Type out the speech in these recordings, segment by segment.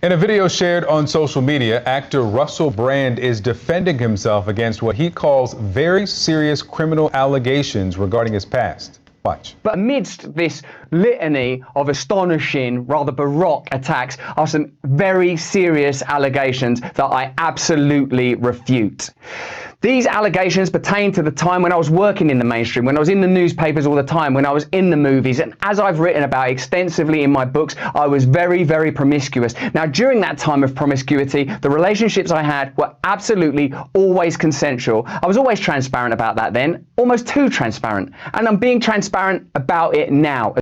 In a video shared on social media, actor Russell Brand is defending himself against what he calls very serious criminal allegations regarding his past. Watch. But amidst this litany of astonishing, rather baroque attacks are some very serious allegations that I absolutely refute. These allegations pertain to the time when I was working in the mainstream, when I was in the newspapers all the time, when I was in the movies, and as I've written about extensively in my books, I was very, very promiscuous. Now, during that time of promiscuity, the relationships I had were absolutely always consensual. I was always transparent about that then, almost too transparent, and I'm being transparent about it now.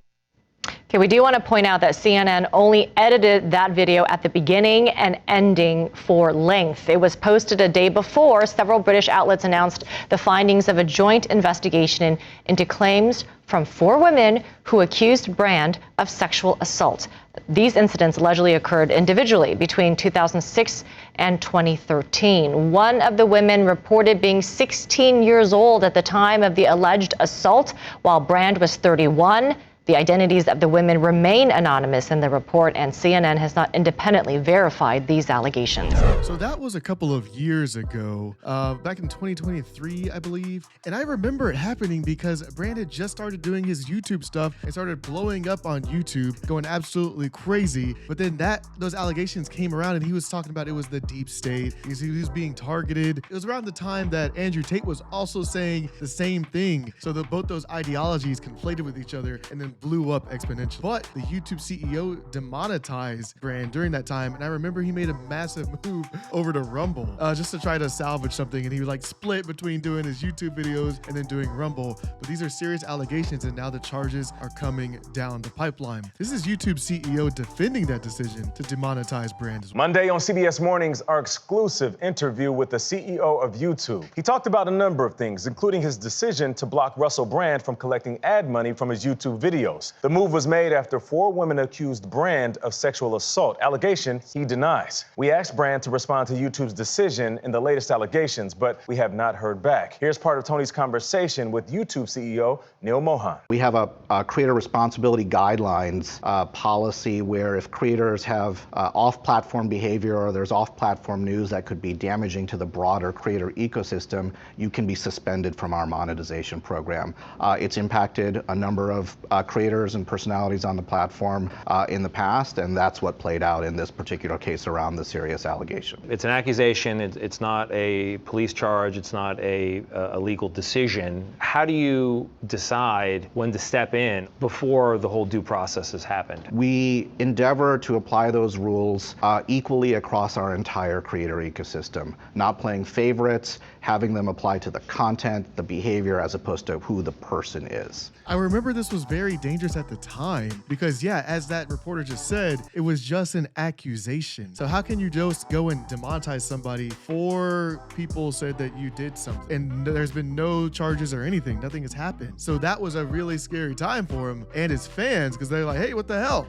Okay, we do want to point out that CNN only edited that video at the beginning and ending for length. It was posted a day before several British outlets announced the findings of a joint investigation into claims from 4 women who accused Brand of sexual assault. These incidents allegedly occurred individually between 2006 and 2013. One of the women reported being 16 years old at the time of the alleged assault, while Brand was 31. The identities of the women remain anonymous in the report, and CNN has not independently verified these allegations. So that was a couple of years ago, back in 2023, I believe. And I remember it happening because Brand had just started doing his YouTube stuff and started blowing up on YouTube, going absolutely crazy. But then those allegations came around and he was talking about it was the deep state. He was being targeted. It was around the time that Andrew Tate was also saying the same thing. So both those ideologies conflated with each other and then blew up exponentially. But the YouTube CEO demonetized Brand during that time, and I remember he made a massive move over to Rumble just to try to salvage something, and he was like split between doing his YouTube videos and then doing Rumble. But these are serious allegations, and now the charges are coming down the pipeline. This is YouTube CEO defending that decision to demonetize Brand as well. Monday on CBS Mornings, our exclusive interview with the CEO of YouTube. He talked about a number of things, including his decision to block Russell Brand from collecting ad money from his YouTube videos. The move was made after 4 women accused Brand of sexual assault, allegation he denies. We asked Brand to respond to YouTube's decision in the latest allegations, but we have not heard back. Here's part of Tony's conversation with YouTube CEO Neil Mohan. We have a creator responsibility guidelines policy where if creators have off-platform behavior or there's off-platform news that could be damaging to the broader creator ecosystem, you can be suspended from our monetization program. It's impacted a number of creators and personalities on the platform in the past, and that's what played out in this particular case around the serious allegation. It's an accusation, it's not a police charge, it's not a legal decision. How do you decide when to step in before the whole due process has happened? We endeavor to apply those rules equally across our entire creator ecosystem, not playing favorites, having them apply to the content, the behavior, as opposed to who the person is. I remember this was very dangerous at the time because, yeah, as that reporter just said, it was just an accusation. So how can you just go and demonetize somebody? 4 people said that you did something and there's been no charges or anything. Nothing has happened. So that was a really scary time for him and his fans because they're like, hey, what the hell?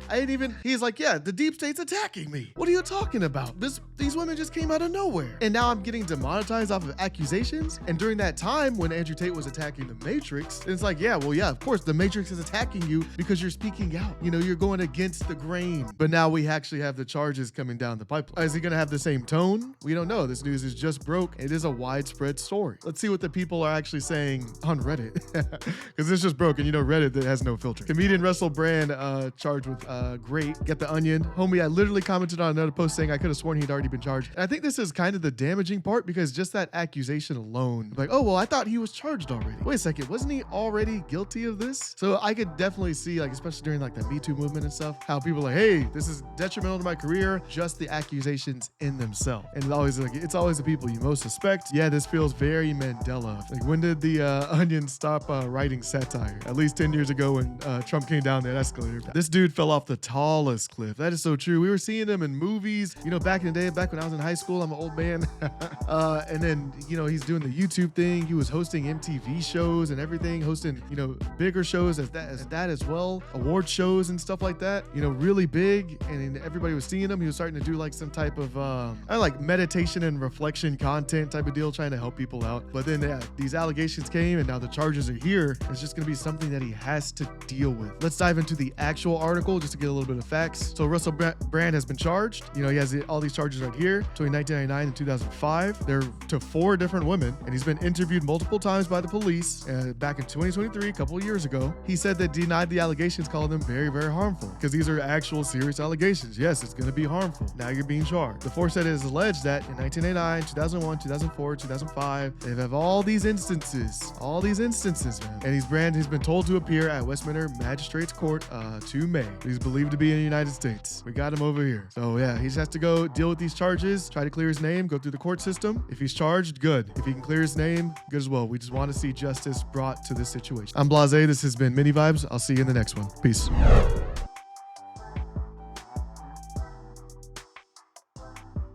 He's like, yeah, the deep state's attacking me. What are you talking about? These women just came out of nowhere. And now I'm getting demonetized off of accusations. And during that time when Andrew Tate was attacking the Matrix, it's like, yeah, well, yeah, of course, the Matrix is attacking you because you're speaking out. You know, you're going against the grain. But now we actually have the charges coming down the pipeline. Is he going to have the same tone? We don't know. This news is just broke. It is a widespread story. Let's see what the people are actually saying on Reddit. Because it's just broke, and you know Reddit that has no filter. Comedian Russell Brand charged with great. Get the Onion. Homie, I literally commented on another post saying I could have sworn he'd already been charged. And I think this is kind of the damaging part because just that accusation alone, like, oh, well, I thought he was charged already. Wait a second, wasn't he already guilty of this? So I could definitely see, like, especially during like the Me Too movement and stuff, how people are like, hey, this is detrimental to my career, just the accusations in themselves. And it's always the people you most suspect. Yeah, this feels very Mandela. Like, when did the Onion stop writing satire? At least 10 years ago when Trump came down that escalator. This dude fell off the tallest cliff. That is so true. We were seeing him in movies, you know, back in the day, back when I was in high school. I'm an old man. And then, you know, he's doing the YouTube thing. He was hosting MTV shows and everything, hosting, you know, bigger shows as that that as well. Award shows and stuff like that, you know, really big. And everybody was seeing him. He was starting to do like some type of like meditation and reflection content type of deal, trying to help people out. But then these allegations came and now the charges are here. It's just going to be something that he has to deal with. Let's dive into the actual article just to get a little bit of facts. So Russell Brand has been charged. You know, he has all these charges right here between 1999 and 2005. They're to 4 different women, and he's been interviewed multiple times by the police. Back in 2023, a couple of years ago, he said they denied the allegations, calling them very, very harmful because these are actual serious allegations. Yes, it's going to be harmful. Now you're being charged. The force said it is alleged that in 1989, 2001, 2004, 2005, they have all these instances, man. And he's been told to appear at Westminster Magistrates Court 2 May. He's believed to be in the United States. We got him over here. So yeah, he just has to go deal with these charges, try to clear his name, go through the court system. If he's charged, good. If he can clear his name, good as well. We just want to see justice brought to this situation. I'm Blahzaye. This has been Mini Vibes. I'll see you in the next one. Peace.